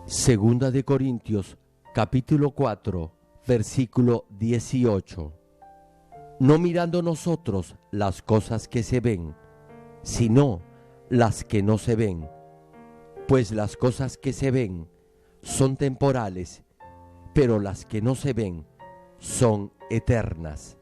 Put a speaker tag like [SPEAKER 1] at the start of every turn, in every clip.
[SPEAKER 1] Segunda de Corintios, capítulo 4, versículo 18. No mirando nosotros las cosas que se ven, sino las que no se ven. Pues las cosas que se ven son temporales, pero las que no se ven son eternas.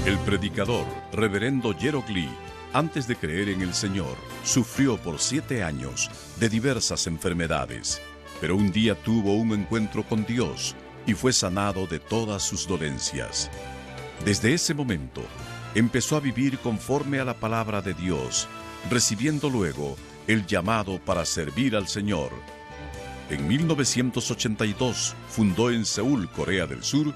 [SPEAKER 2] El predicador, reverendo Gerald Lee, antes de creer en el Señor, sufrió por 7 años de diversas enfermedades, pero un día tuvo un encuentro con Dios y fue sanado de todas sus dolencias. Desde ese momento, empezó a vivir conforme a la palabra de Dios, recibiendo luego el llamado para servir al Señor. En 1982 fundó en Seúl, Corea del Sur,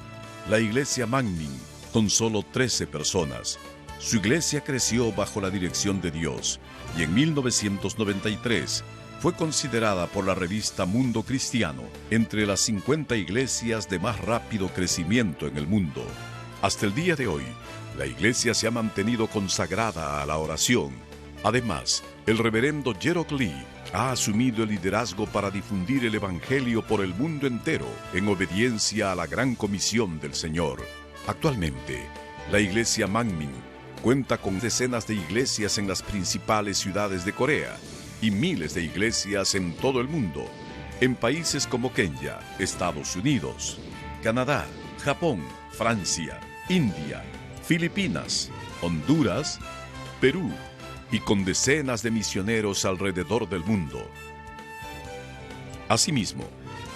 [SPEAKER 2] la iglesia Manmin, con solo 13 personas. Su iglesia creció bajo la dirección de Dios y en 1993 fue considerada por la revista Mundo Cristiano entre las 50 iglesias de más rápido crecimiento en el mundo. Hasta el día de hoy, la iglesia se ha mantenido consagrada a la oración. Además, el reverendo Gerald Lee ha asumido el liderazgo para difundir el evangelio por el mundo entero en obediencia a la gran comisión del Señor. Actualmente, la iglesia Manmin cuenta con decenas de iglesias en las principales ciudades de Corea y miles de iglesias en todo el mundo, en países como Kenia, Estados Unidos, Canadá, Japón, Francia, India, Filipinas, Honduras, Perú y con decenas de misioneros alrededor del mundo. Asimismo,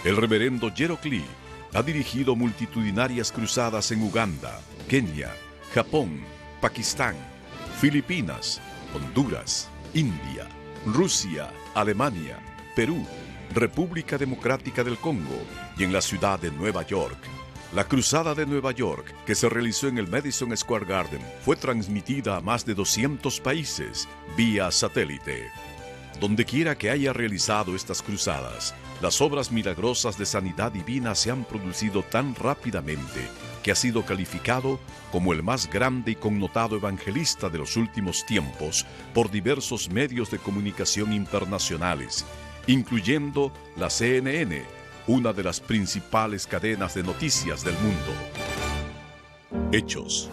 [SPEAKER 2] el reverendo Gerald Lee ha dirigido multitudinarias cruzadas en Uganda, Kenia, Japón, Pakistán, Filipinas, Honduras, India, Rusia, Alemania, Perú, República Democrática del Congo y en la ciudad de Nueva York. La Cruzada de Nueva York, que se realizó en el Madison Square Garden, fue transmitida a más de 200 países vía satélite. Dondequiera que haya realizado estas cruzadas, las obras milagrosas de sanidad divina se han producido tan rápidamente que ha sido calificado como el más grande y connotado evangelista de los últimos tiempos por diversos medios de comunicación internacionales, incluyendo la CNN, una de las principales cadenas de noticias del mundo. Hechos,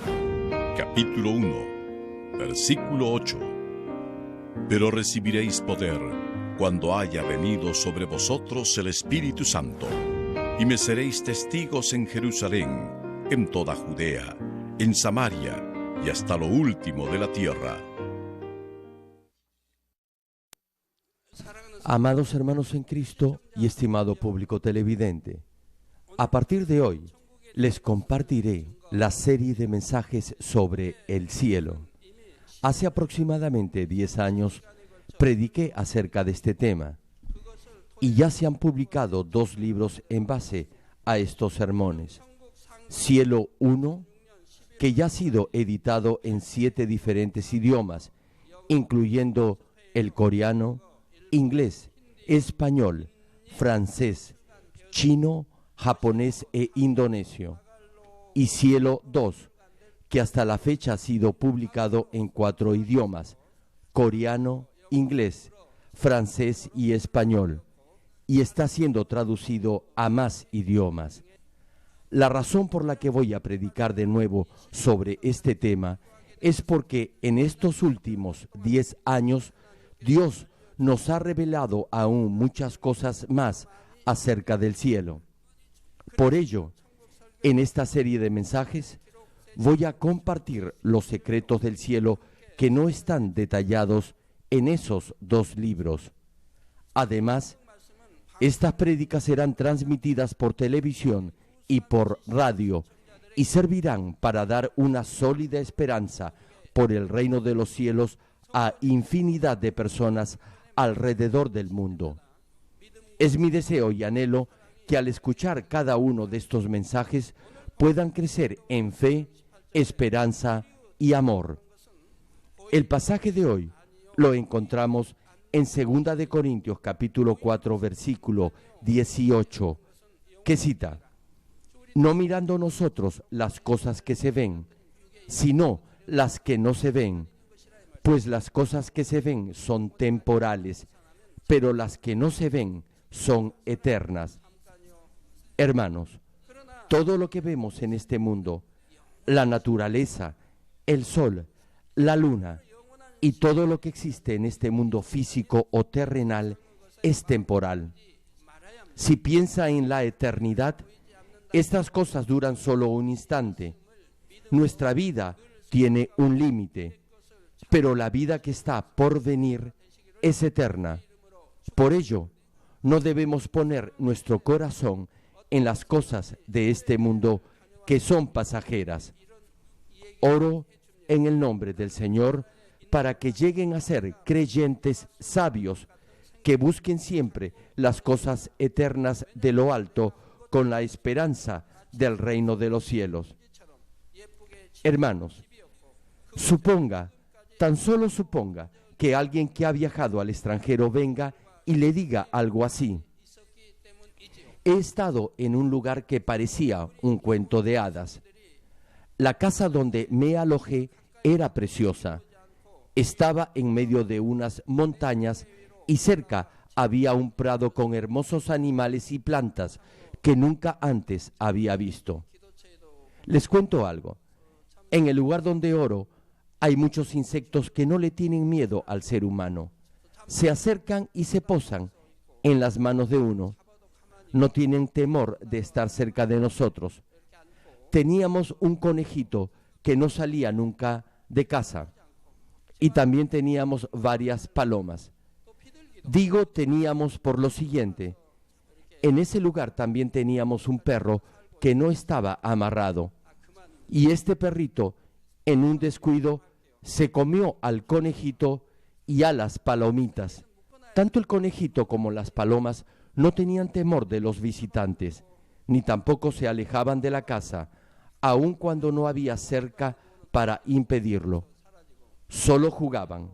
[SPEAKER 2] capítulo 1, versículo 8. Pero recibiréis poder cuando haya venido sobre vosotros el Espíritu Santo, y me seréis testigos en Jerusalén, en toda Judea, en Samaria y hasta lo último de la tierra.
[SPEAKER 1] Amados hermanos en Cristo y estimado público televidente, a partir de hoy les compartiré la serie de mensajes sobre el cielo. Hace aproximadamente 10 años prediqué acerca de este tema y ya se han publicado 2 libros en base a estos sermones. Cielo 1, que ya ha sido editado en 7 diferentes idiomas, incluyendo el coreano, inglés, español, francés, chino, japonés e indonesio. Y Cielo 2, que hasta la fecha ha sido publicado en 4 idiomas, coreano, inglés, francés y español, y está siendo traducido a más idiomas. La razón por la que voy a predicar de nuevo sobre este tema es porque en estos últimos 10 años Dios nos ha revelado aún muchas cosas más acerca del cielo. Por ello, en esta serie de mensajes voy a compartir los secretos del cielo que no están detallados en esos 2 libros. Además, estas prédicas serán transmitidas por televisión y por radio y servirán para dar una sólida esperanza por el reino de los cielos a infinidad de personas alrededor del mundo. Es mi deseo y anhelo que al escuchar cada uno de estos mensajes puedan crecer en fe, esperanza y amor. El pasaje de hoy lo encontramos en 2 de Corintios capítulo 4 versículo 18, que cita: no mirando nosotros las cosas que se ven, sino las que no se ven, pues las cosas que se ven son temporales, pero las que no se ven son eternas. Hermanos, todo lo que vemos en este mundo, la naturaleza, el sol, la luna y todo lo que existe en este mundo físico o terrenal es temporal. Si piensa en la eternidad, estas cosas duran solo un instante. Nuestra vida tiene un límite, pero la vida que está por venir es eterna. Por ello, no debemos poner nuestro corazón en las cosas de este mundo que son pasajeras. Oro en el nombre del Señor para que lleguen a ser creyentes sabios, que busquen siempre las cosas eternas de lo alto con la esperanza del reino de los cielos. Hermanos, tan solo suponga que alguien que ha viajado al extranjero venga y le diga algo así: he estado en un lugar que parecía un cuento de hadas. La casa donde me alojé era preciosa. Estaba en medio de unas montañas y cerca había un prado con hermosos animales y plantas que nunca antes había visto. Les cuento algo. En el lugar donde oro hay muchos insectos que no le tienen miedo al ser humano. Se acercan y se posan en las manos de uno. No tienen temor de estar cerca de nosotros. Teníamos un conejito que no salía nunca de casa. Y también teníamos varias palomas. Digo teníamos por lo siguiente: en ese lugar también teníamos un perro que no estaba amarrado. Y este perrito, en un descuido, se comió al conejito y a las palomitas. Tanto el conejito como las palomas no tenían temor de los visitantes, ni tampoco se alejaban de la casa, aun cuando no había cerca para impedirlo. Solo jugaban.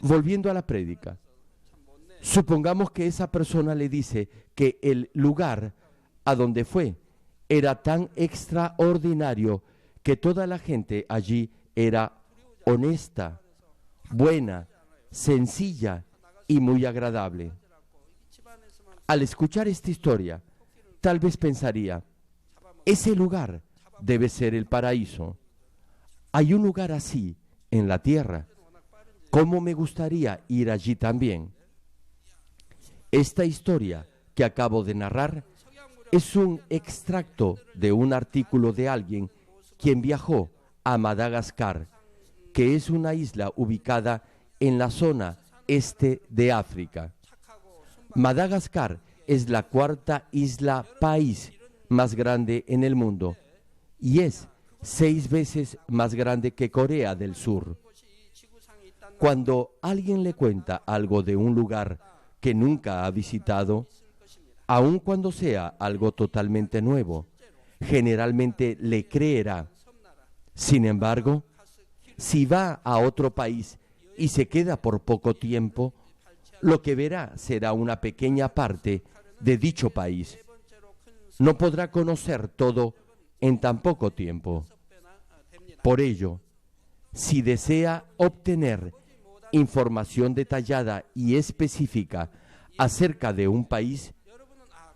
[SPEAKER 1] Volviendo a la prédica, supongamos que esa persona le dice que el lugar a donde fue era tan extraordinario que toda la gente allí era honesta, buena, sencilla y muy agradable. Al escuchar esta historia, tal vez pensaría: ese lugar debe ser el paraíso. Hay un lugar así en la tierra. ¿Cómo me gustaría ir allí también? Esta historia que acabo de narrar es un extracto de un artículo de alguien quien viajó a Madagascar, que es una isla ubicada en la zona este de África. Madagascar es la cuarta isla-país más grande en el mundo y es 6 veces más grande que Corea del Sur. Cuando alguien le cuenta algo de un lugar que nunca ha visitado, aun cuando sea algo totalmente nuevo, generalmente le creerá. Sin embargo, si va a otro país y se queda por poco tiempo, lo que verá será una pequeña parte de dicho país. No podrá conocer todo en tan poco tiempo. Por ello, si desea obtener información detallada y específica acerca de un país,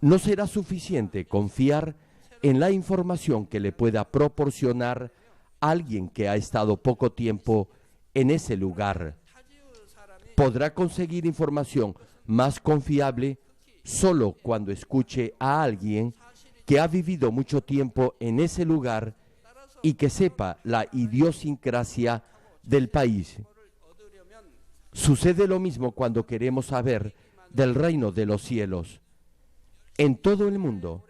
[SPEAKER 1] no será suficiente confiar en la información que le pueda proporcionar alguien que ha estado poco tiempo en ese lugar. Podrá conseguir información más confiable solo cuando escuche a alguien que ha vivido mucho tiempo en ese lugar y que sepa la idiosincrasia del país. Sucede lo mismo cuando queremos saber del reino de los cielos. En todo el mundo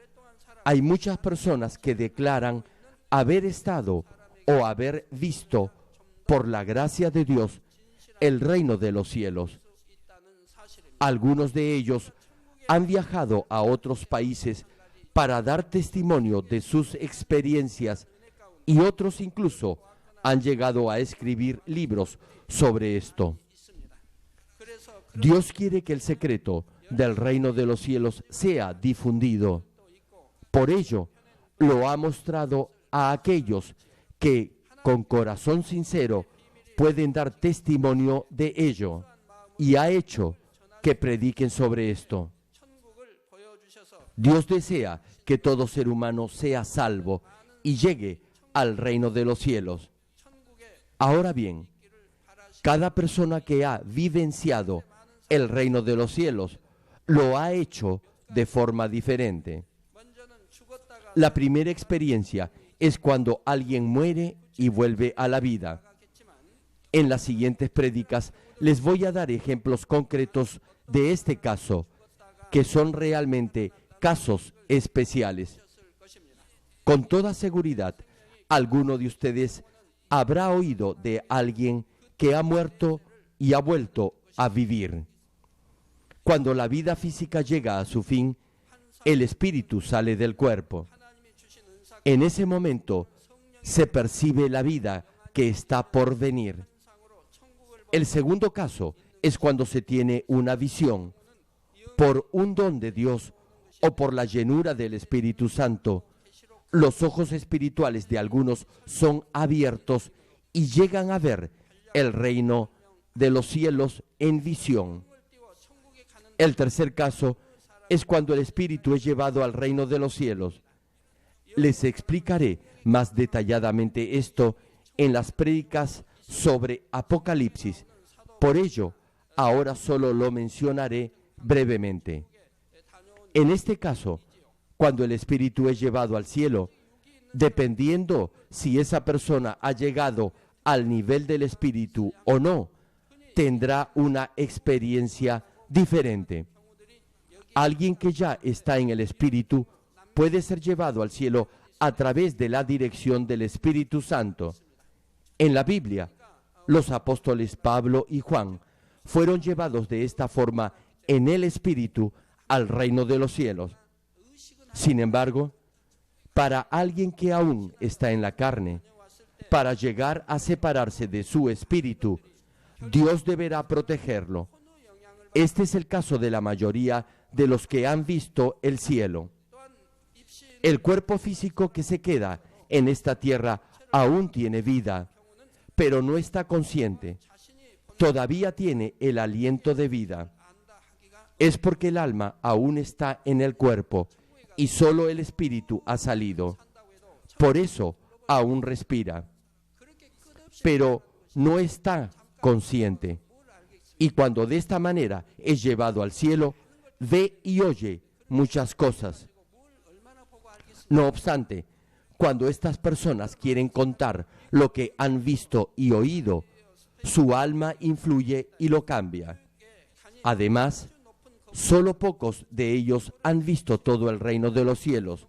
[SPEAKER 1] hay muchas personas que declaran haber estado o haber visto, por la gracia de Dios, el reino de los cielos. Algunos de ellos han viajado a otros países para dar testimonio de sus experiencias y otros incluso han llegado a escribir libros sobre esto. Dios quiere que el secreto del reino de los cielos sea difundido. Por ello, lo ha mostrado a aquellos que con corazón sincero pueden dar testimonio de ello, y ha hecho que prediquen sobre esto. Dios desea que todo ser humano sea salvo y llegue al reino de los cielos. Ahora bien, cada persona que ha vivenciado el reino de los cielos lo ha hecho de forma diferente. La primera experiencia es cuando alguien muere y vuelve a la vida. En las siguientes prédicas les voy a dar ejemplos concretos de este caso, que son realmente casos especiales. Con toda seguridad, alguno de ustedes habrá oído de alguien que ha muerto y ha vuelto a vivir. Cuando la vida física llega a su fin, el espíritu sale del cuerpo. En ese momento se percibe la vida que está por venir. El segundo caso es cuando se tiene una visión por un don de Dios o por la llenura del Espíritu Santo. Los ojos espirituales de algunos son abiertos y llegan a ver el reino de los cielos en visión. El tercer caso es cuando el espíritu es llevado al reino de los cielos. Les explicaré más detalladamente esto en las prédicas sobre Apocalipsis. Por ello, ahora solo lo mencionaré brevemente. En este caso, cuando el espíritu es llevado al cielo, dependiendo si esa persona ha llegado al nivel del espíritu o no, tendrá una experiencia diferente. Alguien que ya está en el espíritu puede ser llevado al cielo a través de la dirección del Espíritu Santo. En la Biblia, los apóstoles Pablo y Juan fueron llevados de esta forma en el espíritu al reino de los cielos. Sin embargo, para alguien que aún está en la carne, para llegar a separarse de su espíritu, Dios deberá protegerlo. Este es el caso de la mayoría de los que han visto el cielo. El cuerpo físico que se queda en esta tierra aún tiene vida, pero no está consciente. Todavía tiene el aliento de vida. Es porque el alma aún está en el cuerpo y solo el espíritu ha salido. Por eso aún respira, pero no está consciente. Y cuando de esta manera es llevado al cielo, ve y oye muchas cosas. No obstante, cuando estas personas quieren contar lo que han visto y oído, su alma influye y lo cambia. Además, solo pocos de ellos han visto todo el reino de los cielos.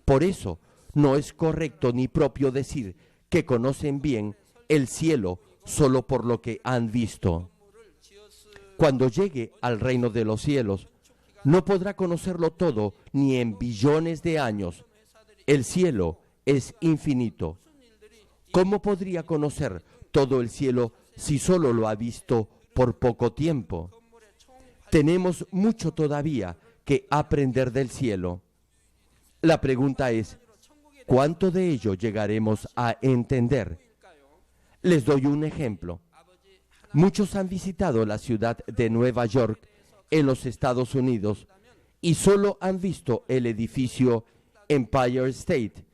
[SPEAKER 1] Por eso, no es correcto ni propio decir que conocen bien el cielo solo por lo que han visto. Cuando llegue al reino de los cielos, no podrá conocerlo todo ni en billones de años. El cielo es infinito. ¿Cómo podría conocer todo el cielo si solo lo ha visto por poco tiempo? Tenemos mucho todavía que aprender del cielo. La pregunta es, ¿cuánto de ello llegaremos a entender? Les doy un ejemplo. Muchos han visitado la ciudad de Nueva York en los Estados Unidos y solo han visto el edificio Empire State.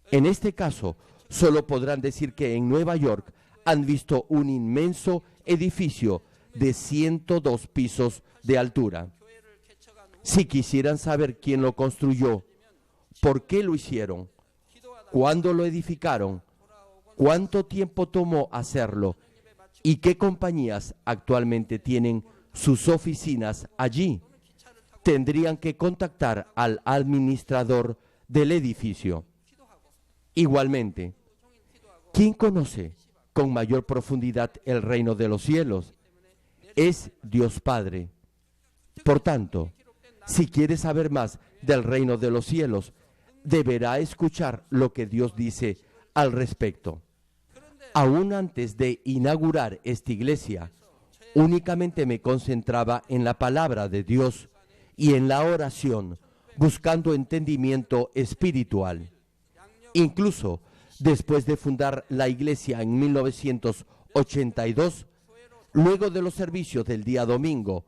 [SPEAKER 1] En este caso, solo podrán decir que en Nueva York han visto un inmenso edificio de 102 pisos de altura. Si quisieran saber quién lo construyó, por qué lo hicieron, cuándo lo edificaron, cuánto tiempo tomó hacerlo y qué compañías actualmente tienen sus oficinas allí, tendrían que contactar al administrador del edificio. Igualmente, ¿quién conoce con mayor profundidad el reino de los cielos? Es Dios Padre. Por tanto, si quiere saber más del reino de los cielos, deberá escuchar lo que Dios dice al respecto. Aún antes de inaugurar esta iglesia, únicamente me concentraba en la palabra de Dios y en la oración buscando entendimiento espiritual. Incluso después de fundar la iglesia en 1982, luego de los servicios del día domingo,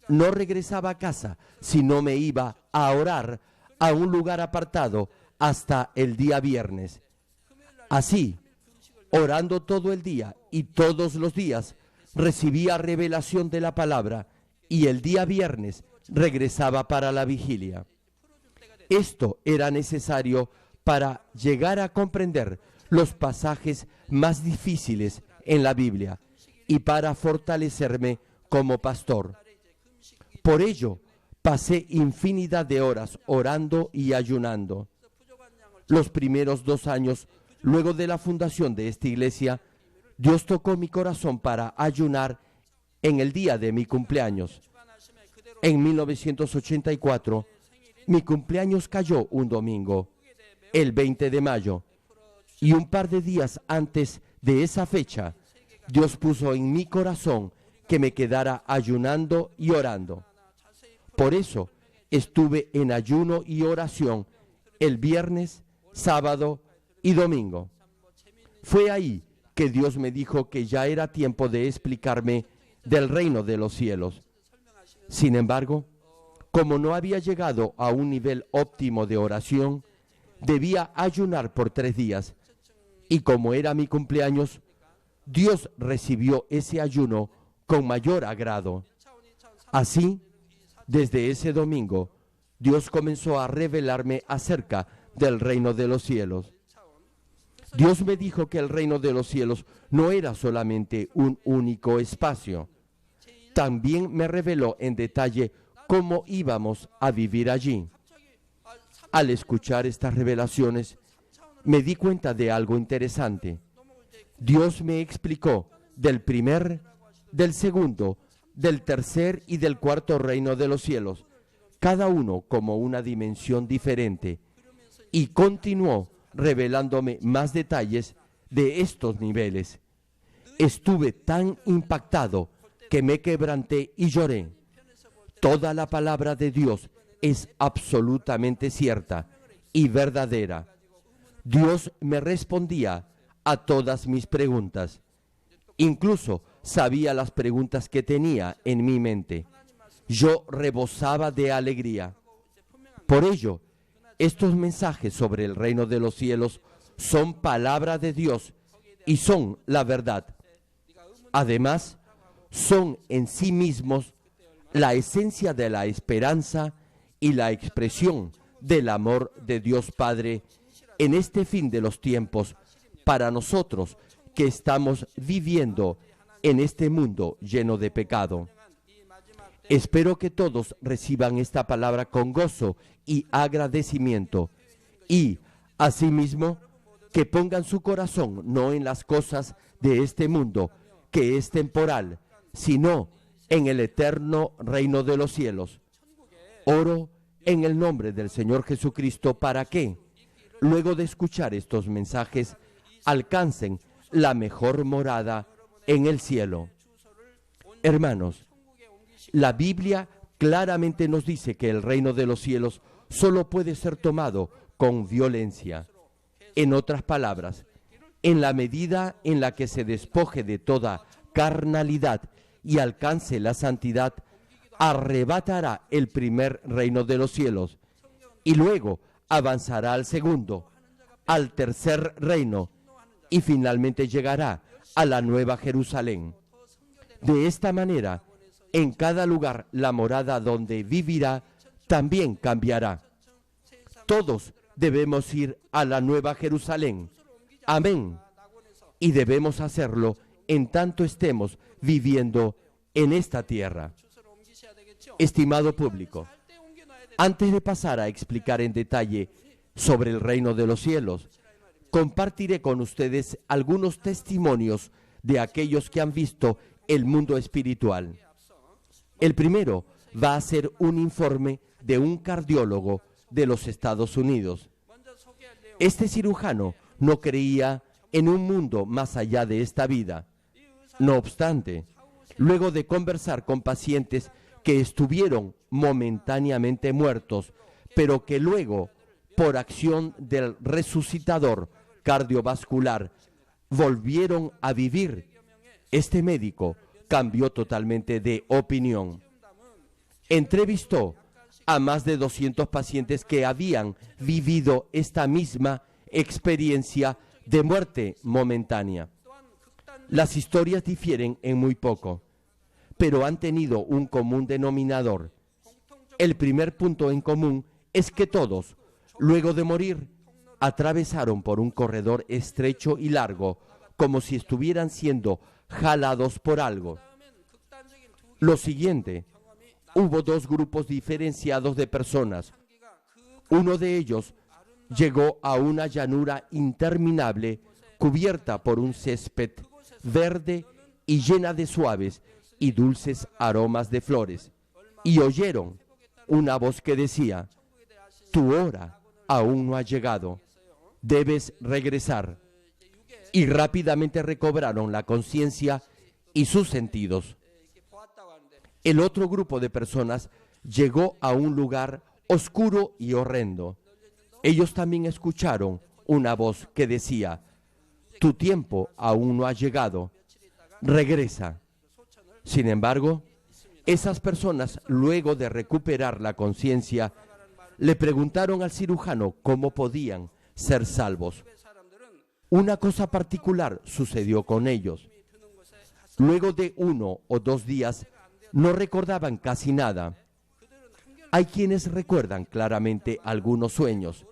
[SPEAKER 1] no regresaba a casa, sino me iba a orar a un lugar apartado hasta el día viernes. Así, orando todo el día y todos los días, recibía revelación de la palabra y el día viernes regresaba para la vigilia. Esto era necesario para llegar a comprender los pasajes más difíciles en la Biblia y para fortalecerme como pastor. Por ello, pasé infinidad de horas orando y ayunando. Los primeros 2 años, luego de la fundación de esta iglesia, Dios tocó mi corazón para ayunar en el día de mi cumpleaños. En 1984, mi cumpleaños cayó un domingo, el 20 de mayo, y un par de días antes de esa fecha, Dios puso en mi corazón que me quedara ayunando y orando. Por eso estuve en ayuno y oración el viernes, sábado y domingo. Fue ahí que Dios me dijo que ya era tiempo de explicarme del reino de los cielos. Sin embargo, como no había llegado a un nivel óptimo de oración, debía ayunar por 3 días. Y como era mi cumpleaños, Dios recibió ese ayuno con mayor agrado. Así, desde ese domingo, Dios comenzó a revelarme acerca del reino de los cielos. Dios me dijo que el reino de los cielos no era solamente un único espacio. También me reveló en detalle cómo íbamos a vivir allí. Al escuchar estas revelaciones, me di cuenta de algo interesante. Dios me explicó del primer, del segundo, del tercer y del cuarto reino de los cielos, cada uno como una dimensión diferente, y continuó revelándome más detalles de estos niveles. Estuve tan impactado que me quebranté y lloré. Toda la palabra de Dios es absolutamente cierta y verdadera. Dios me respondía a todas mis preguntas. Incluso sabía las preguntas que tenía en mi mente. Yo rebosaba de alegría. Por ello, estos mensajes sobre el reino de los cielos son palabra de Dios y son la verdad. Además, son en sí mismos la esencia de la esperanza y la expresión del amor de Dios Padre en este fin de los tiempos para nosotros que estamos viviendo en este mundo lleno de pecado. Espero que todos reciban esta palabra con gozo y agradecimiento y, asimismo, que pongan su corazón no en las cosas de este mundo, que es temporal, sino en el eterno reino de los cielos. Oro en el nombre del Señor Jesucristo para que, luego de escuchar estos mensajes, alcancen la mejor morada en el cielo. Hermanos, la Biblia claramente nos dice que el reino de los cielos solo puede ser tomado con violencia. En otras palabras, en la medida en la que se despoje de toda carnalidad y alcance la santidad, arrebatará el primer reino de los cielos y luego avanzará al segundo, al tercer reino y finalmente llegará a la Nueva Jerusalén. De esta manera, en cada lugar la morada donde vivirá también cambiará. Todos debemos ir a la Nueva Jerusalén. Amén. Y debemos hacerlo en tanto estemos viviendo en esta tierra. Estimado público, antes de pasar a explicar en detalle sobre el reino de los cielos, compartiré con ustedes algunos testimonios de aquellos que han visto el mundo espiritual. El primero va a ser un informe de un cardiólogo de los Estados Unidos. Este cirujano no creía en un mundo más allá de esta vida. No obstante, luego de conversar con pacientes que estuvieron momentáneamente muertos, pero que luego, por acción del resucitador cardiovascular, volvieron a vivir. Este médico cambió totalmente de opinión. Entrevistó a más de 200 pacientes que habían vivido esta misma experiencia de muerte momentánea. Las historias difieren en muy poco, pero han tenido un común denominador. El primer punto en común es que todos, luego de morir, atravesaron por un corredor estrecho y largo, como si estuvieran siendo jalados por algo. Lo siguiente, hubo dos grupos diferenciados de personas. Uno de ellos llegó a una llanura interminable cubierta por un césped verde y llena de suaves y dulces aromas de flores, y oyeron una voz que decía: tu hora aún no ha llegado, debes regresar. Y rápidamente recobraron la conciencia y sus sentidos. El otro grupo de personas llegó a un lugar oscuro y horrendo. Ellos también escucharon una voz que decía: tu tiempo aún no ha llegado, regresa. Sin embargo, esas personas, luego de recuperar la conciencia, le preguntaron al cirujano cómo podían ser salvos. Una cosa particular sucedió con ellos. Luego de 1 o 2 días, no recordaban casi nada. Hay quienes recuerdan claramente algunos sueños.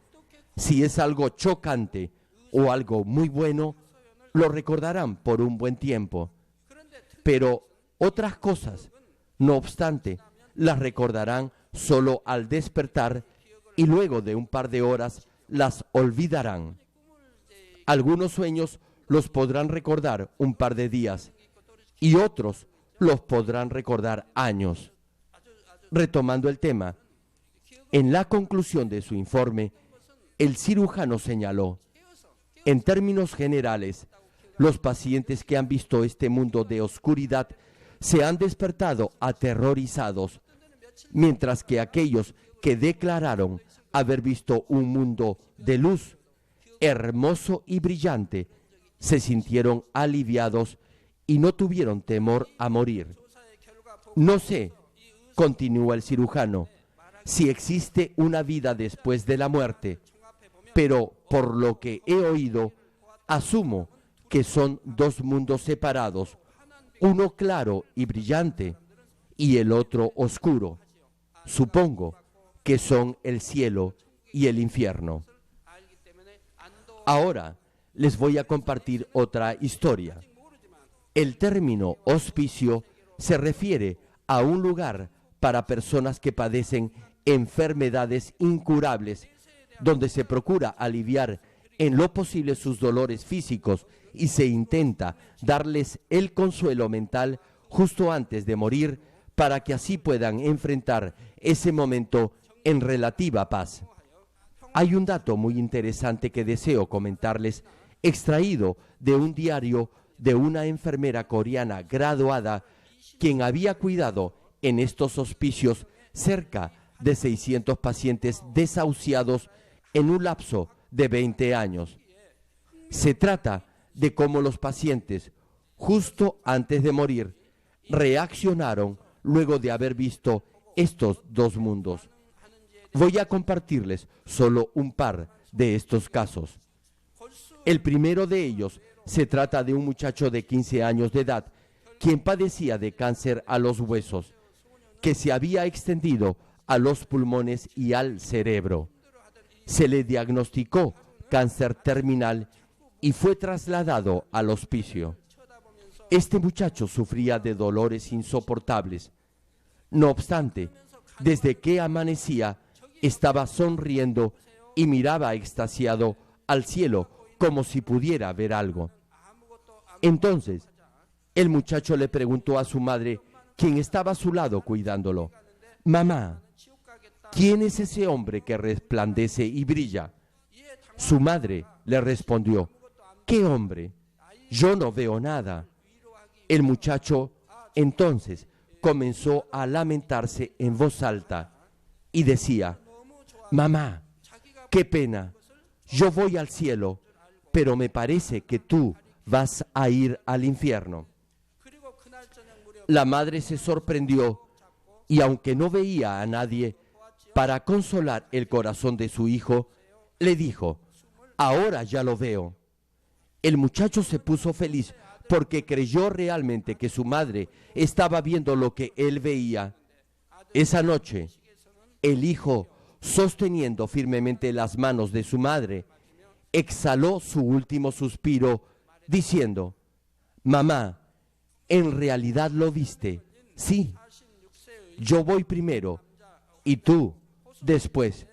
[SPEAKER 1] Si es algo chocante o algo muy bueno, lo recordarán por un buen tiempo. Pero otras cosas, no obstante, las recordarán solo al despertar y luego de un par de horas las olvidarán. Algunos sueños los podrán recordar un par de días y otros los podrán recordar años. Retomando el tema, en la conclusión de su informe, el cirujano señaló: en términos generales, los pacientes que han visto este mundo de oscuridad se han despertado aterrorizados, mientras que aquellos que declararon haber visto un mundo de luz, hermoso y brillante, se sintieron aliviados y no tuvieron temor a morir. No sé, continúa el cirujano, si existe una vida después de la muerte, pero por lo que he oído, asumo que son dos mundos separados, uno claro y brillante y el otro oscuro. Supongo que son el cielo y el infierno. Ahora les voy a compartir otra historia. El término hospicio se refiere a un lugar para personas que padecen enfermedades incurables, donde se procura aliviar en lo posible sus dolores físicos y se intenta darles el consuelo mental justo antes de morir para que así puedan enfrentar ese momento en relativa paz. Hay un dato muy interesante que deseo comentarles, extraído de un diario de una enfermera coreana graduada, quien había cuidado en estos hospicios cerca de 600 pacientes desahuciados en un lapso de 20 años. Se trata de cómo los pacientes, justo antes de morir, reaccionaron luego de haber visto estos dos mundos. Voy a compartirles solo un par de estos casos. El primero de ellos se trata de un muchacho de 15 años de edad, quien padecía de cáncer a los huesos, que se había extendido a los pulmones y al cerebro. Se le diagnosticó cáncer terminal y fue trasladado al hospicio. Este muchacho sufría de dolores insoportables. No obstante, desde que amanecía, estaba sonriendo y miraba extasiado al cielo como si pudiera ver algo. Entonces, el muchacho le preguntó a su madre, quien estaba a su lado cuidándolo: «Mamá, ¿quién es ese hombre que resplandece y brilla?». Su madre le respondió: «¿Qué hombre? Yo no veo nada». El muchacho entonces comenzó a lamentarse en voz alta y decía: mamá, qué pena, yo voy al cielo, pero me parece que tú vas a ir al infierno. La madre se sorprendió y aunque no veía a nadie, para consolar el corazón de su hijo, le dijo: ahora ya lo veo. El muchacho se puso feliz porque creyó realmente que su madre estaba viendo lo que él veía. Esa noche, el hijo, sosteniendo firmemente las manos de su madre, exhaló su último suspiro, diciendo: mamá, ¿en realidad lo viste? Sí, yo voy primero y tú después.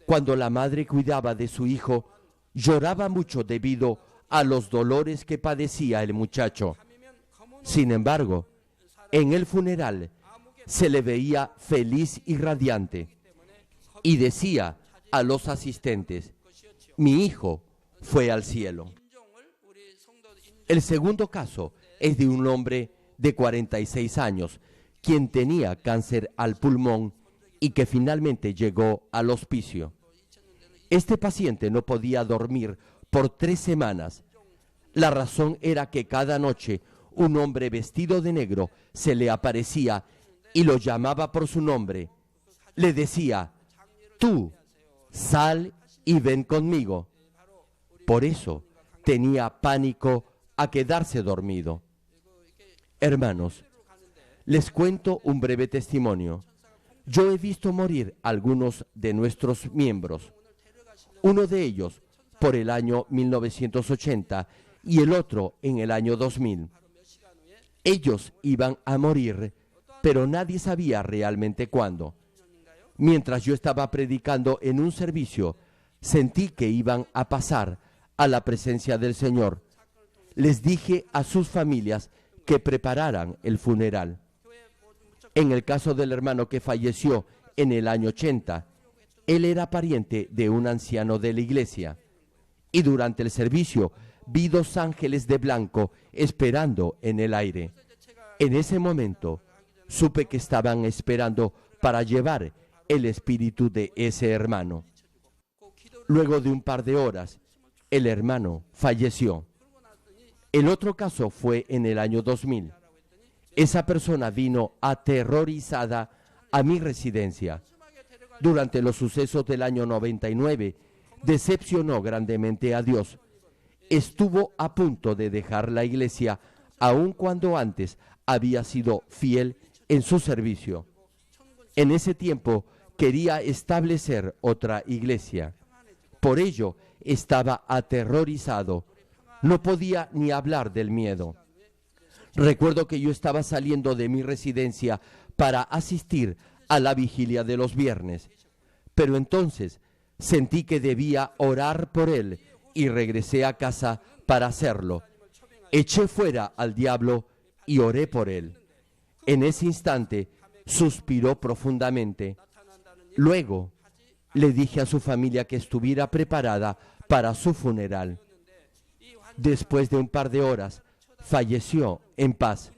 [SPEAKER 1] Cuando la madre cuidaba de su hijo, lloraba mucho debido a los dolores que padecía el muchacho. Sin embargo, en el funeral se le veía feliz y radiante y decía a los asistentes: mi hijo fue al cielo. El segundo caso es de un hombre de 46 años, quien tenía cáncer al pulmón y que finalmente llegó al hospicio. Este paciente no podía dormir por 3 semanas. La razón era que cada noche un hombre vestido de negro se le aparecía y lo llamaba por su nombre. Le decía: tú, sal y ven conmigo. Por eso tenía pánico a quedarse dormido. Hermanos, les cuento un breve testimonio. Yo he visto morir algunos de nuestros miembros. Uno de ellos por el año 1980 y el otro en el año 2000. Ellos iban a morir, pero nadie sabía realmente cuándo. Mientras yo estaba predicando en un servicio, sentí que iban a pasar a la presencia del Señor. Les dije a sus familias que prepararan el funeral. En el caso del hermano que falleció en el año 80, él era pariente de un anciano de la iglesia. Y durante el servicio vi 2 ángeles de blanco esperando en el aire. En ese momento supe que estaban esperando para llevar el espíritu de ese hermano. Luego de un par de horas, el hermano falleció. El otro caso fue en el año 2000. Esa persona vino aterrorizada a mi residencia. Durante los sucesos del año 99, decepcionó grandemente a Dios. Estuvo a punto de dejar la iglesia, aun cuando antes había sido fiel en su servicio. En ese tiempo quería establecer otra iglesia. Por ello estaba aterrorizado. No podía ni hablar del miedo. Recuerdo que yo estaba saliendo de mi residencia para asistir a la vigilia de los viernes, pero entonces sentí que debía orar por él y regresé a casa para hacerlo. Eché fuera al diablo y oré por él. En ese instante suspiró profundamente. Luego le dije a su familia que estuviera preparada para su funeral. Después de un par de horas, falleció en paz.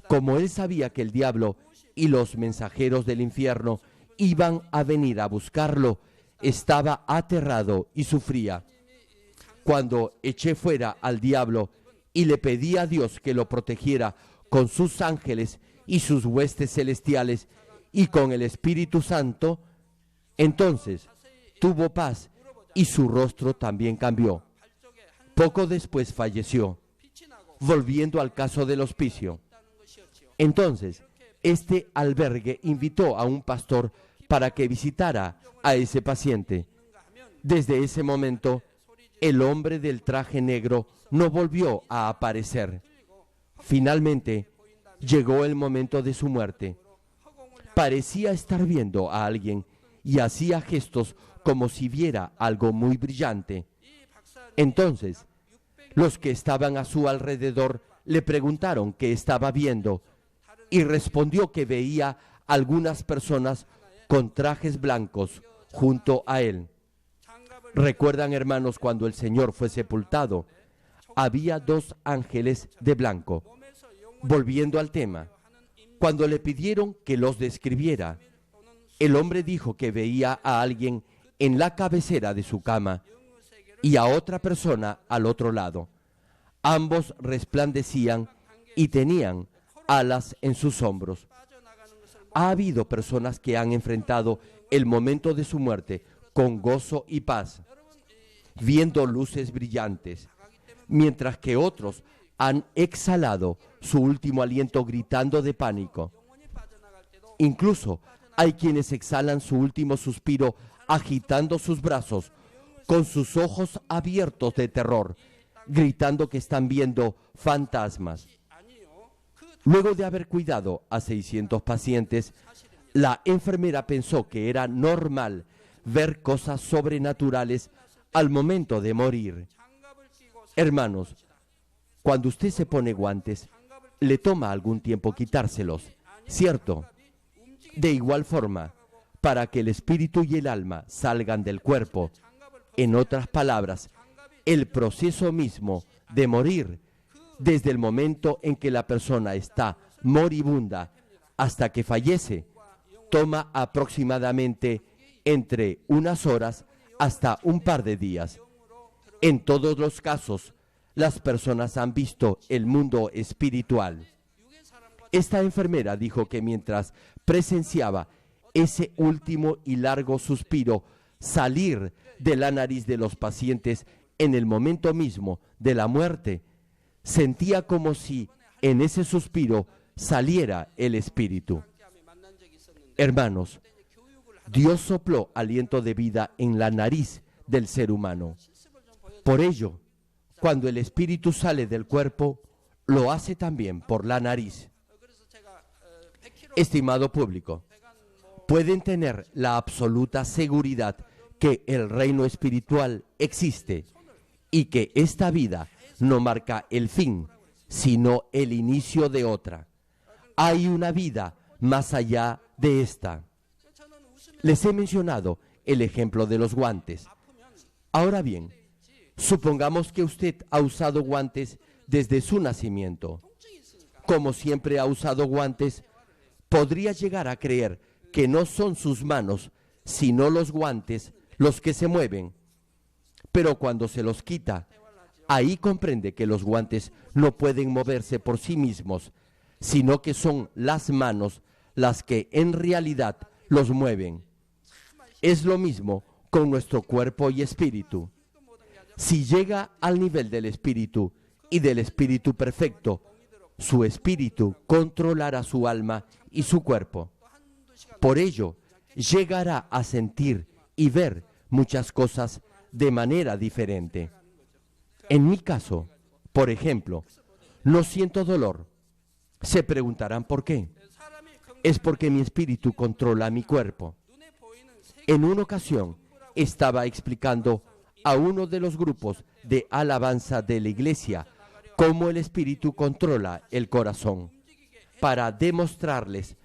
[SPEAKER 1] Como él sabía que el diablo y los mensajeros del infierno iban a venir a buscarlo, estaba aterrado y sufría. Cuando eché fuera al diablo y le pedí a Dios que lo protegiera con sus ángeles y sus huestes celestiales y con el Espíritu Santo, entonces tuvo paz y su rostro también cambió. Poco después falleció. Volviendo al caso del hospicio. Entonces, este albergue invitó a un pastor para que visitara a ese paciente. Desde ese momento, el hombre del traje negro no volvió a aparecer. Finalmente, llegó el momento de su muerte. Parecía estar viendo a alguien y hacía gestos como si viera algo muy brillante. Entonces, los que estaban a su alrededor le preguntaron qué estaba viendo y respondió que veía algunas personas con trajes blancos junto a él. ¿Recuerdan, hermanos, cuando el Señor fue sepultado? Había 2 ángeles de blanco. Volviendo al tema, cuando le pidieron que los describiera, El hombre dijo que veía a alguien en la cabecera de su cama y a otra persona al otro lado. Ambos resplandecían y tenían alas en sus hombros. Ha habido personas que han enfrentado el momento de su muerte con gozo y paz, viendo luces brillantes, mientras que otros han exhalado su último aliento gritando de pánico. Incluso hay quienes exhalan su último suspiro agitando sus brazos, con sus ojos abiertos de terror, gritando que están viendo fantasmas. Luego de haber cuidado a 600 pacientes, la enfermera pensó que era normal ver cosas sobrenaturales al momento de morir. Hermanos, cuando usted se pone guantes, le toma algún tiempo quitárselos, ¿cierto? De igual forma, para que el espíritu y el alma salgan del cuerpo. En otras palabras, el proceso mismo de morir, desde el momento en que la persona está moribunda hasta que fallece, toma aproximadamente entre unas horas hasta un par de días. En todos los casos, las personas han visto el mundo espiritual. Esta enfermera dijo que mientras presenciaba ese último y largo suspiro salir de la nariz de los pacientes en el momento mismo de la muerte, sentía como si en ese suspiro saliera el espíritu. Hermanos, Dios sopló aliento de vida en la nariz del ser humano. Por ello, cuando el espíritu sale del cuerpo, lo hace también por la nariz. Estimado público, pueden tener la absoluta seguridad que el reino espiritual existe y que esta vida no marca el fin, sino el inicio de otra. Hay una vida más allá de esta. Les he mencionado el ejemplo de los guantes. Ahora bien, supongamos que usted ha usado guantes desde su nacimiento. Como siempre ha usado guantes, podría llegar a creer que no son sus manos, sino los guantes los que se mueven. Pero cuando se los quita, ahí comprende que los guantes no pueden moverse por sí mismos, sino que son las manos las que en realidad los mueven. Es lo mismo con nuestro cuerpo y espíritu. Si llega al nivel del espíritu y del espíritu perfecto, su espíritu controlará su alma y su cuerpo. Por ello, llegará a sentir y ver muchas cosas de manera diferente. En mi caso, por ejemplo, no siento dolor. Se preguntarán por qué. Es porque mi espíritu controla mi cuerpo. En una ocasión, estaba explicando a uno de los grupos de alabanza de la iglesia cómo el espíritu controla el corazón. Para demostrarles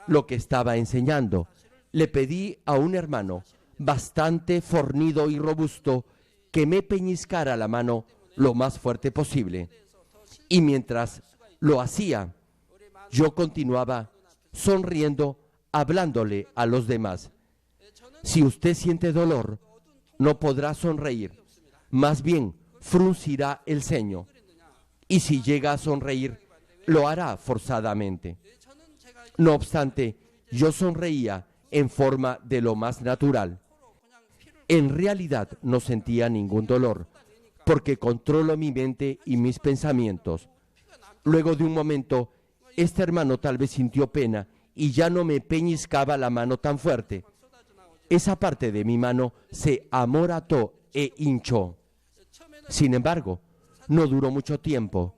[SPEAKER 1] lo que estaba enseñando, le pedí a un hermano bastante fornido y robusto que me peñiscara la mano lo más fuerte posible. Y mientras lo hacía, yo continuaba sonriendo, hablándole a los demás. Si usted siente dolor, no podrá sonreír, más bien fruncirá el ceño. Y si llega a sonreír, lo hará forzadamente. No obstante, yo sonreía en forma de lo más natural. En realidad no sentía ningún dolor, porque controlo mi mente y mis pensamientos. Luego de un momento, este hermano tal vez sintió pena y ya no me peñiscaba la mano tan fuerte. Esa parte de mi mano se amorató e hinchó. Sin embargo, no duró mucho tiempo.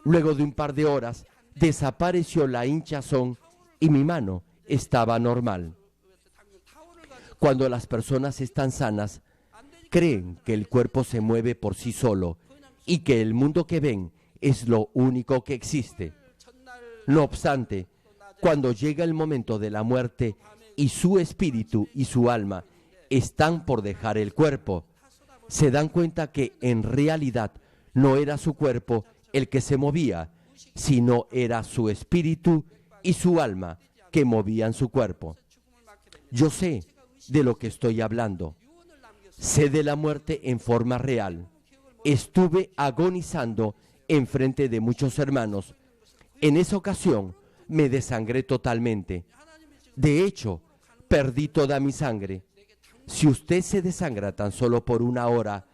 [SPEAKER 1] Luego de un par de horas, desapareció la hinchazón y mi mano estaba normal. Cuando las personas están sanas, creen que el cuerpo se mueve por sí solo y que el mundo que ven es lo único que existe. No obstante, cuando llega el momento de la muerte y su espíritu y su alma están por dejar el cuerpo, se dan cuenta que en realidad no era su cuerpo el que se movía, sino era su espíritu y su alma que movían su cuerpo. Yo sé de lo que estoy hablando. Sé de la muerte en forma real. Estuve agonizando en frente de muchos hermanos. En esa ocasión me desangré totalmente. De hecho, perdí toda mi sangre. Si usted se desangra tan solo por una hora,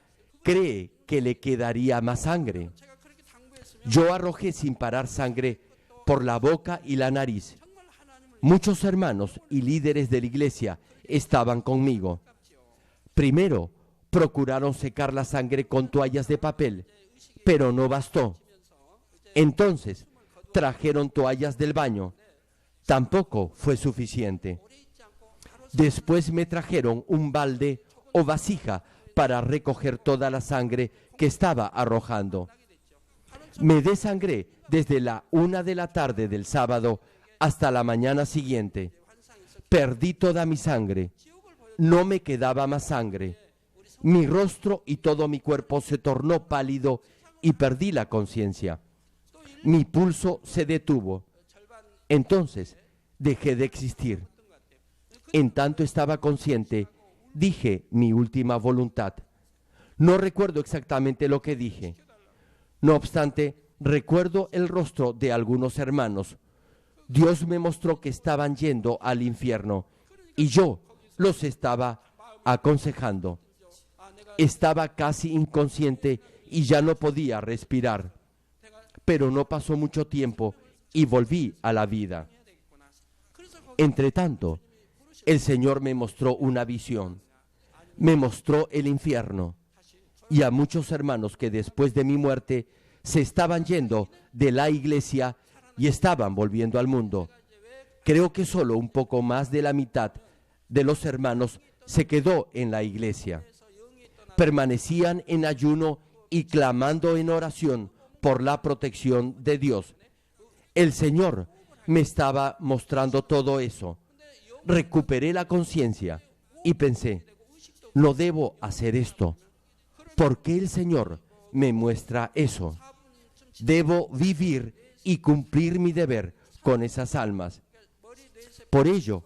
[SPEAKER 1] ¿cree que le quedaría más sangre? Yo arrojé sin parar sangre por la boca y la nariz. Muchos hermanos y líderes de la iglesia estaban conmigo. Primero, procuraron secar la sangre con toallas de papel, pero no bastó. Entonces, trajeron toallas del baño. Tampoco fue suficiente. Después me trajeron un balde o vasija para recoger toda la sangre que estaba arrojando. Me desangré desde la 1 de la tarde del sábado hasta la mañana siguiente. Perdí toda mi sangre. No me quedaba más sangre. Mi rostro y todo mi cuerpo se tornó pálido y perdí la conciencia. Mi pulso se detuvo. Entonces dejé de existir. En tanto estaba consciente, dije mi última voluntad. No recuerdo exactamente lo que dije. No obstante, recuerdo el rostro de algunos hermanos. Dios me mostró que estaban yendo al infierno y yo los estaba aconsejando. Estaba casi inconsciente y ya no podía respirar. Pero no pasó mucho tiempo y volví a la vida. Entretanto, el Señor me mostró una visión. Me mostró el infierno y a muchos hermanos que después de mi muerte se estaban yendo de la iglesia y estaban volviendo al mundo. Creo que solo un poco más de la mitad de los hermanos se quedó en la iglesia. Permanecían en ayuno y clamando en oración por la protección de Dios. El Señor me estaba mostrando todo eso. Recuperé la conciencia y pensé, no debo hacer esto. ¿Por qué el Señor me muestra eso? Debo vivir y cumplir mi deber con esas almas. Por ello,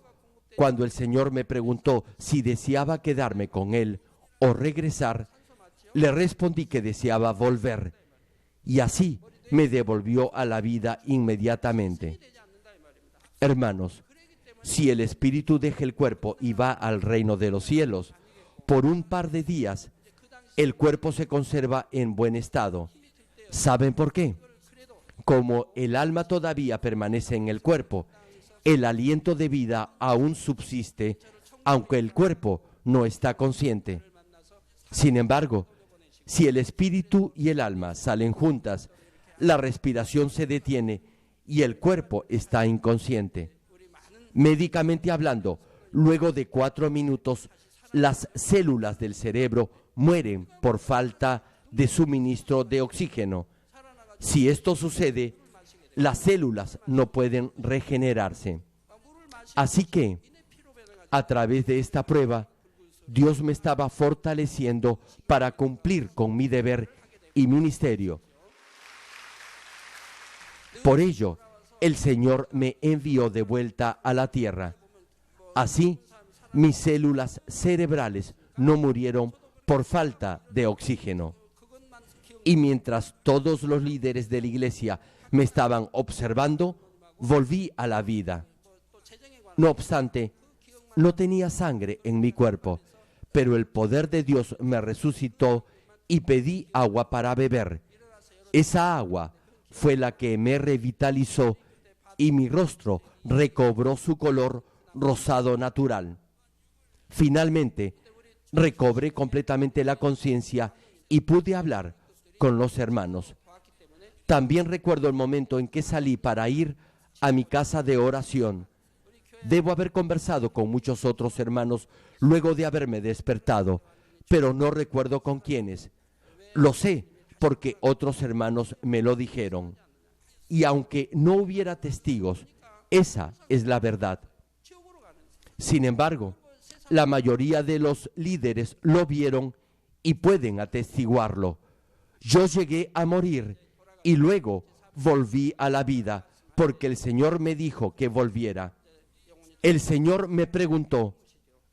[SPEAKER 1] cuando el Señor me preguntó si deseaba quedarme con Él o regresar, le respondí que deseaba volver, y así me devolvió a la vida inmediatamente. Hermanos, si el espíritu deja el cuerpo y va al reino de los cielos, por un par de días, el cuerpo se conserva en buen estado. ¿Saben por qué? Como el alma todavía permanece en el cuerpo, el aliento de vida aún subsiste, aunque el cuerpo no está consciente. Sin embargo, si el espíritu y el alma salen juntas, la respiración se detiene y el cuerpo está inconsciente. Médicamente hablando, luego de 4 minutos, las células del cerebro mueren por falta de suministro de oxígeno. Si esto sucede, las células no pueden regenerarse. Así que, a través de esta prueba, Dios me estaba fortaleciendo para cumplir con mi deber y ministerio. Por ello, el Señor me envió de vuelta a la tierra. Así, mis células cerebrales no murieron por falta de oxígeno. Y mientras todos los líderes de la iglesia me estaban observando, volví a la vida. No obstante, no tenía sangre en mi cuerpo, pero el poder de Dios me resucitó y pedí agua para beber. Esa agua fue la que me revitalizó y mi rostro recobró su color rosado natural. Finalmente, recobré completamente la conciencia y pude hablar con los hermanos. También recuerdo el momento en que salí para ir a mi casa de oración. Debo haber conversado con muchos otros hermanos luego de haberme despertado, pero no recuerdo con quiénes. Lo sé porque otros hermanos me lo dijeron. Y aunque no hubiera testigos, esa es la verdad. Sin embargo, la mayoría de los líderes lo vieron y pueden atestiguarlo. Yo llegué a morir y luego volví a la vida porque el Señor me dijo que volviera. El Señor me preguntó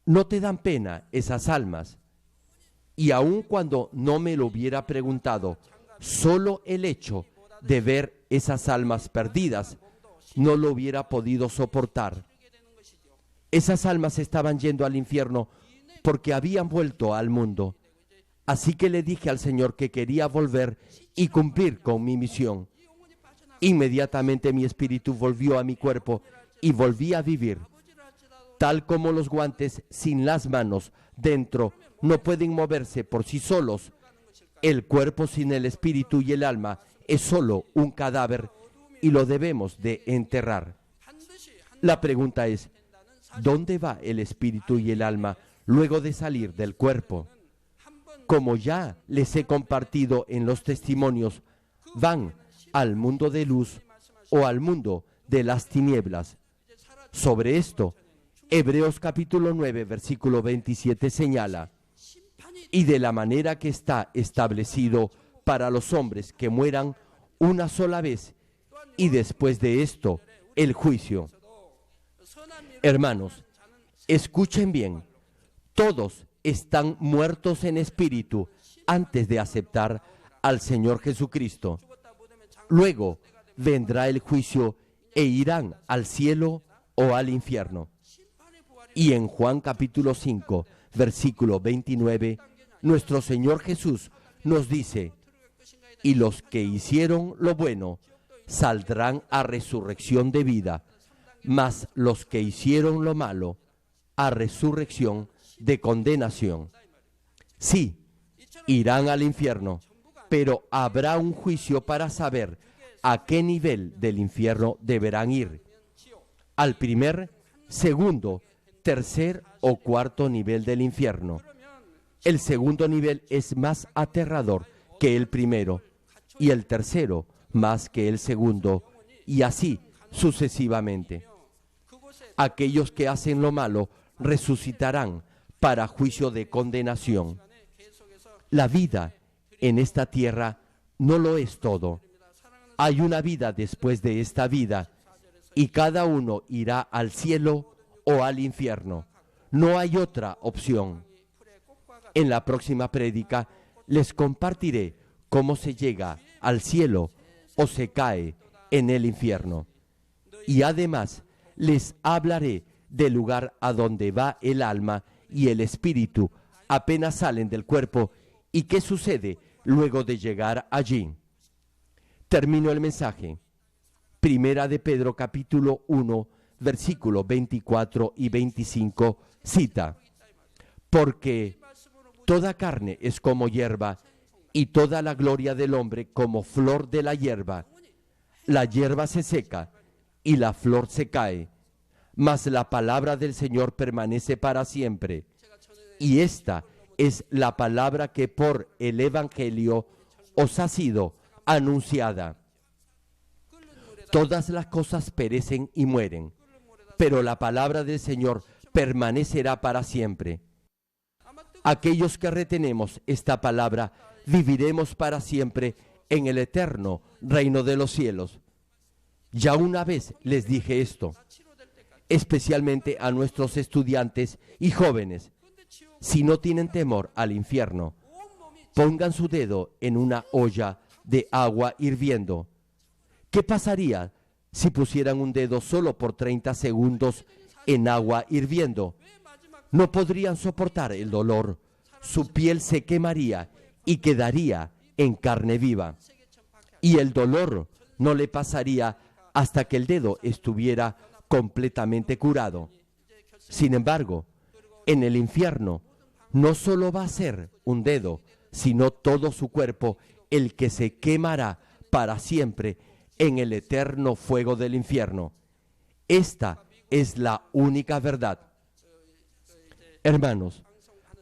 [SPEAKER 1] ¿No te dan pena esas almas? Y aun cuando no me lo hubiera preguntado, solo el hecho de ver esas almas perdidas no lo hubiera podido soportar. Esas almas estaban yendo al infierno porque habían vuelto al mundo. Así que le dije al Señor que quería volver y cumplir con mi misión. Inmediatamente mi espíritu volvió a mi cuerpo y volví a vivir. Tal como los guantes sin las manos dentro no pueden moverse por sí solos, el cuerpo sin el espíritu y el alma es solo un cadáver y lo debemos de enterrar. La pregunta es, ¿dónde va el espíritu y el alma luego de salir del cuerpo? Como ya les he compartido en los testimonios, van al mundo de luz o al mundo de las tinieblas. Sobre esto, Hebreos capítulo 9, versículo 27 señala: y de la manera que está establecido para los hombres que mueran una sola vez, y después de esto, el juicio. Hermanos, escuchen bien, todos están muertos en espíritu antes de aceptar al Señor Jesucristo. Luego vendrá el juicio e irán al cielo o al infierno. Y en Juan capítulo 5, versículo 29, nuestro Señor Jesús nos dice: y los que hicieron lo bueno saldrán a resurrección de vida, mas los que hicieron lo malo a resurrección de condenación. Sí, irán al infierno, pero habrá un juicio para saber a qué nivel del infierno deberán ir. Al primer, segundo, tercer o cuarto nivel del infierno. El segundo nivel es más aterrador que el primero, y el tercero más que el segundo, y así sucesivamente. Aquellos que hacen lo malo resucitarán para juicio de condenación. La vida en esta tierra no lo es todo. Hay una vida después de esta vida, y cada uno irá al cielo o al infierno. No hay otra opción. En la próxima prédica les compartiré cómo se llega al cielo o se cae en el infierno. Y además les hablaré del lugar a donde va el alma y el espíritu apenas salen del cuerpo y qué sucede luego de llegar allí. Termino el mensaje. Primera de Pedro capítulo 1, versículos 24 y 25, cita: porque toda carne es como hierba, y toda la gloria del hombre como flor de la hierba. La hierba se seca, y la flor se cae, mas la palabra del Señor permanece para siempre. Y esta es la palabra que por el Evangelio os ha sido anunciada. Todas las cosas perecen y mueren, pero la palabra del Señor permanecerá para siempre. Aquellos que retenemos esta palabra viviremos para siempre en el eterno reino de los cielos. Ya una vez les dije esto, especialmente a nuestros estudiantes y jóvenes. Si no tienen temor al infierno, pongan su dedo en una olla de agua hirviendo. ¿Qué pasaría si pusieran un dedo solo por 30 segundos en agua hirviendo? No podrían soportar el dolor. Su piel se quemaría y quedaría en carne viva. Y el dolor no le pasaría hasta que el dedo estuviera completamente curado. Sin embargo, en el infierno no solo va a ser un dedo, sino todo su cuerpo el que se quemará para siempre en el eterno fuego del infierno. Esta es la única verdad. Hermanos,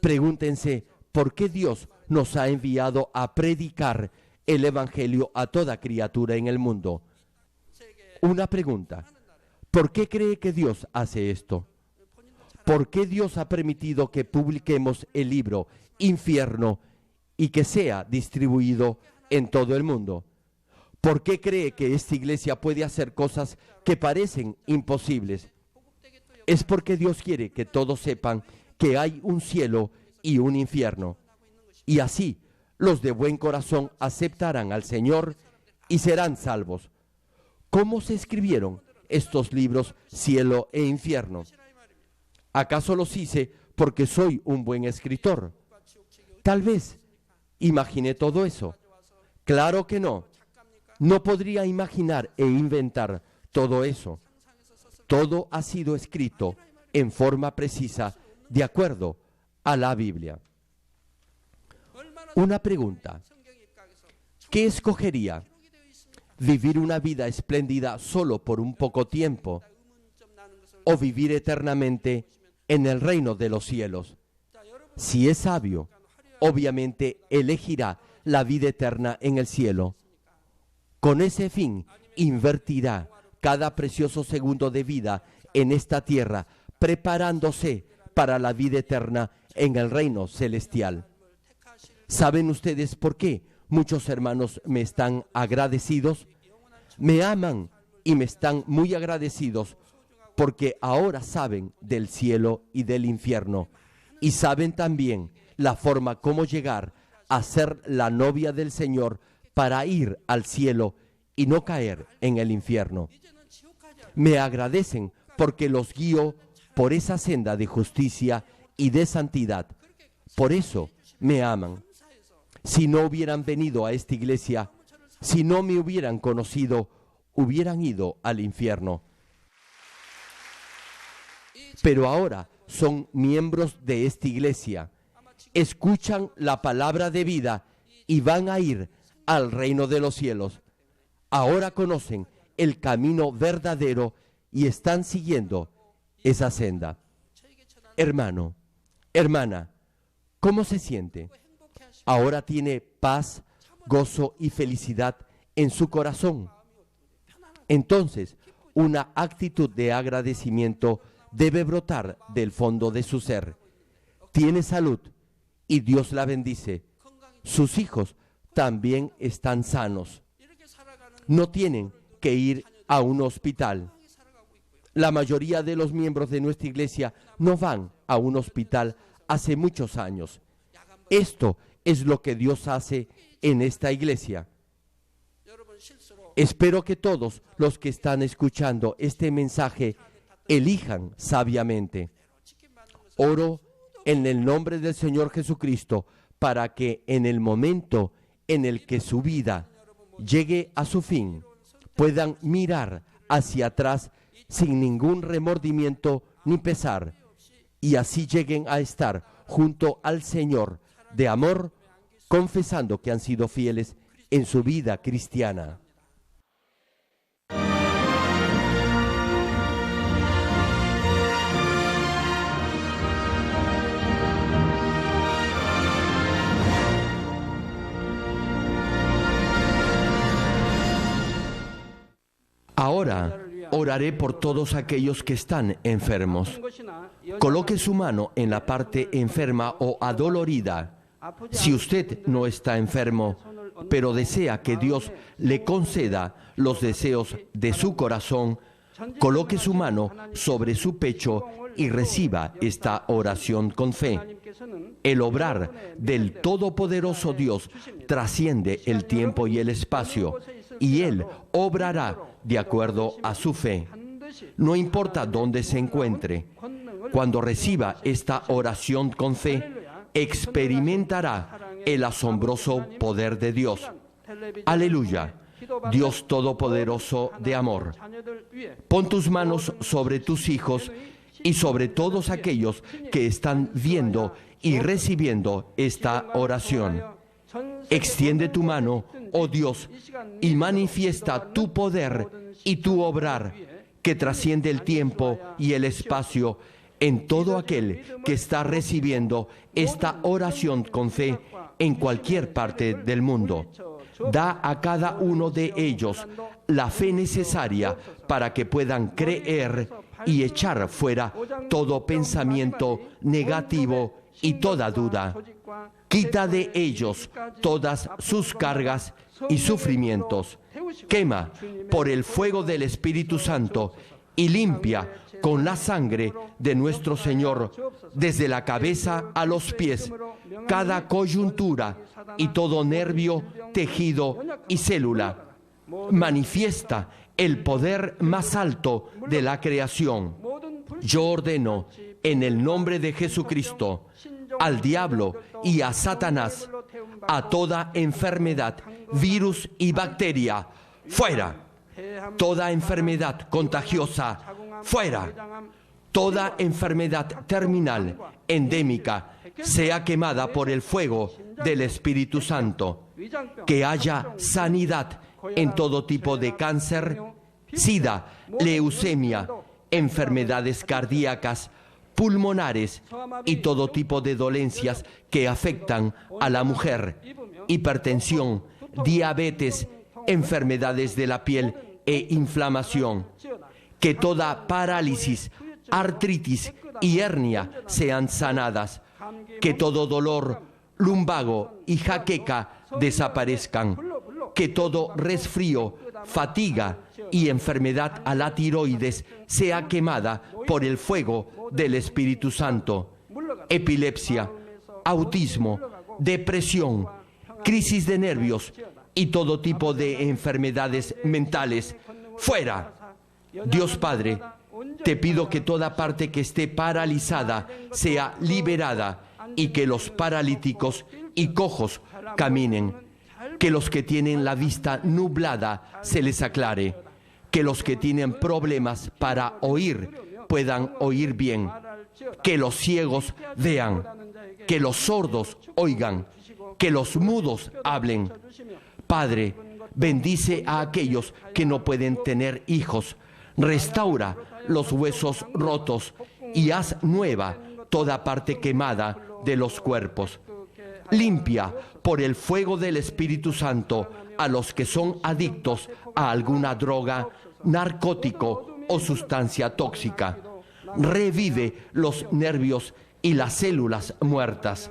[SPEAKER 1] pregúntense por qué Dios nos ha enviado a predicar el Evangelio a toda criatura en el mundo. Una pregunta: ¿por qué cree que Dios hace esto? ¿Por qué Dios ha permitido que publiquemos el libro Infierno y que sea distribuido en todo el mundo? ¿Por qué cree que esta iglesia puede hacer cosas que parecen imposibles? Es porque Dios quiere que todos sepan que hay un cielo y un infierno. Y así, los de buen corazón aceptarán al Señor y serán salvos. ¿Cómo se escribieron estos libros, cielo e infierno? ¿Acaso los hice porque soy un buen escritor? Tal vez imaginé todo eso. Claro que no. No podría imaginar e inventar todo eso. Todo ha sido escrito en forma precisa, de acuerdo a la Biblia. Una pregunta. ¿Qué escogería? ¿Vivir una vida espléndida solo por un poco tiempo? ¿O vivir eternamente en el reino de los cielos? Si es sabio, obviamente elegirá la vida eterna en el cielo. Con ese fin, invertirá cada precioso segundo de vida en esta tierra, preparándose para la vida eterna en el reino celestial. ¿Saben ustedes por qué muchos hermanos me están agradecidos? Me aman y me están muy agradecidos porque ahora saben del cielo y del infierno y saben también la forma como llegar a ser la novia del Señor para ir al cielo y no caer en el infierno. Me agradecen porque los guío por esa senda de justicia y de santidad. Por eso me aman. Si no hubieran venido a esta iglesia, si no me hubieran conocido, hubieran ido al infierno. Pero ahora son miembros de esta iglesia, escuchan la palabra de vida y van a ir al reino de los cielos. Ahora conocen el camino verdadero y están siguiendo esa senda. Hermano, hermana, ¿cómo se siente? Ahora tiene paz, gozo y felicidad en su corazón. Entonces, una actitud de agradecimiento debe brotar del fondo de su ser. Tiene salud y Dios la bendice. Sus hijos también están sanos. No tienen que ir a un hospital. La mayoría de los miembros de nuestra iglesia no van a un hospital hace muchos años. Esto es lo que Dios hace en esta iglesia. Espero que todos los que están escuchando este mensaje elijan sabiamente. Oro en el nombre del Señor Jesucristo para que en el momento en el que su vida llegue a su fin, puedan mirar hacia atrás sin ningún remordimiento ni pesar, y así lleguen a estar junto al Señor de amor, confesando que han sido fieles en su vida cristiana. Ahora oraré por todos aquellos que están enfermos. Coloque su mano en la parte enferma o adolorida. Si usted no está enfermo, pero desea que Dios le conceda los deseos de su corazón, coloque su mano sobre su pecho y reciba esta oración con fe. El obrar del Todopoderoso Dios trasciende el tiempo y el espacio, y Él obrará de acuerdo a su fe. No importa dónde se encuentre, cuando reciba esta oración con fe, experimentará el asombroso poder de Dios. Aleluya, Dios Todopoderoso de amor. Pon tus manos sobre tus hijos y sobre todos aquellos que están viendo y recibiendo esta oración. Extiende tu mano, oh Dios, y manifiesta tu poder y tu obrar, que trasciende el tiempo y el espacio, en todo aquel que está recibiendo esta oración con fe en cualquier parte del mundo. Da a cada uno de ellos la fe necesaria para que puedan creer y echar fuera todo pensamiento negativo y toda duda. Quita de ellos todas sus cargas y sufrimientos. Quema por el fuego del Espíritu Santo y limpia con la sangre de nuestro Señor, desde la cabeza a los pies, cada coyuntura y todo nervio, tejido y célula. Manifiesta el poder más alto de la creación. Yo ordeno en el nombre de Jesucristo al diablo y a Satanás, a toda enfermedad, virus y bacteria, fuera. Toda enfermedad contagiosa, fuera. Toda enfermedad terminal, endémica, sea quemada por el fuego del Espíritu Santo. Que haya sanidad en todo tipo de cáncer, sida, leucemia, enfermedades cardíacas, pulmonares y todo tipo de dolencias que afectan a la mujer, hipertensión, diabetes, enfermedades de la piel e inflamación. Que toda parálisis, artritis y hernia sean sanadas. Que todo dolor, lumbago y jaqueca desaparezcan. Que todo resfrío, fatiga y enfermedad a la tiroides sea quemada por el fuego del Espíritu Santo. Epilepsia, autismo, depresión, crisis de nervios y todo tipo de enfermedades mentales, fuera. Dios Padre, te pido que toda parte que esté paralizada sea liberada y que los paralíticos y cojos caminen. Que los que tienen la vista nublada se les aclare. Que los que tienen problemas para oír puedan oír bien. Que los ciegos vean. Que los sordos oigan. Que los mudos hablen. Padre, bendice a aquellos que no pueden tener hijos. Restaura los huesos rotos y haz nueva toda parte quemada de los cuerpos. Limpia por el fuego del Espíritu Santo a los que son adictos a alguna droga, narcótico o sustancia tóxica. Revive los nervios y las células muertas.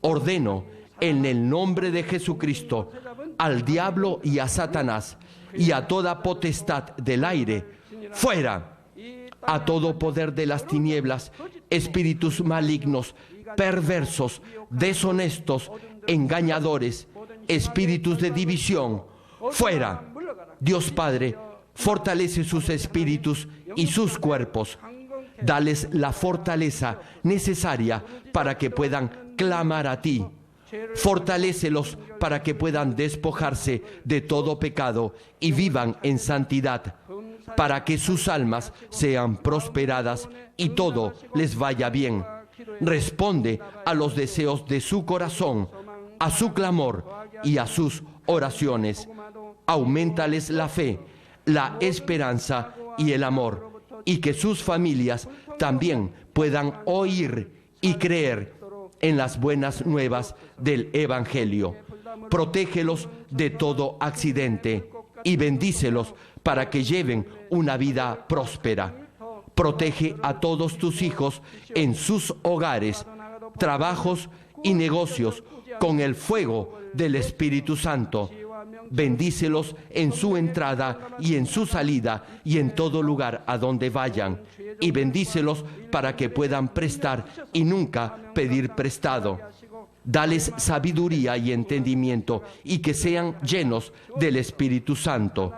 [SPEAKER 1] Ordeno en el nombre de Jesucristo al diablo y a Satanás y a toda potestad del aire, fuera. A todo poder de las tinieblas, espíritus malignos, perversos, deshonestos, engañadores, espíritus de división, fuera. Dios Padre, fortalece sus espíritus y sus cuerpos. Dales la fortaleza necesaria para que puedan clamar a ti. Fortalécelos para que puedan despojarse de todo pecado y vivan en santidad, para que sus almas sean prosperadas y todo les vaya bien. Responde a los deseos de su corazón, a su clamor y a sus oraciones. Auméntales la fe, la esperanza y el amor, y que sus familias también puedan oír y creer en las buenas nuevas del Evangelio. Protégelos de todo accidente y bendícelos para que lleven una vida próspera. Protege a todos tus hijos en sus hogares, trabajos y negocios con el fuego del Espíritu Santo. Bendícelos en su entrada y en su salida y en todo lugar a donde vayan. Y bendícelos para que puedan prestar y nunca pedir prestado. Dales sabiduría y entendimiento y que sean llenos del Espíritu Santo.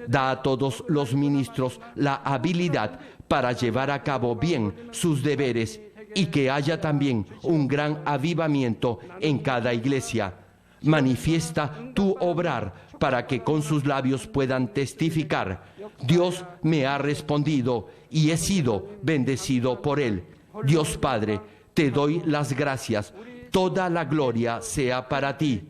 [SPEAKER 1] Da a todos los ministros la habilidad para llevar a cabo bien sus deberes y que haya también un gran avivamiento en cada iglesia. Manifiesta tu obrar para que con sus labios puedan testificar: Dios me ha respondido y he sido bendecido por él. Dios Padre, te doy las gracias. Toda la gloria sea para ti.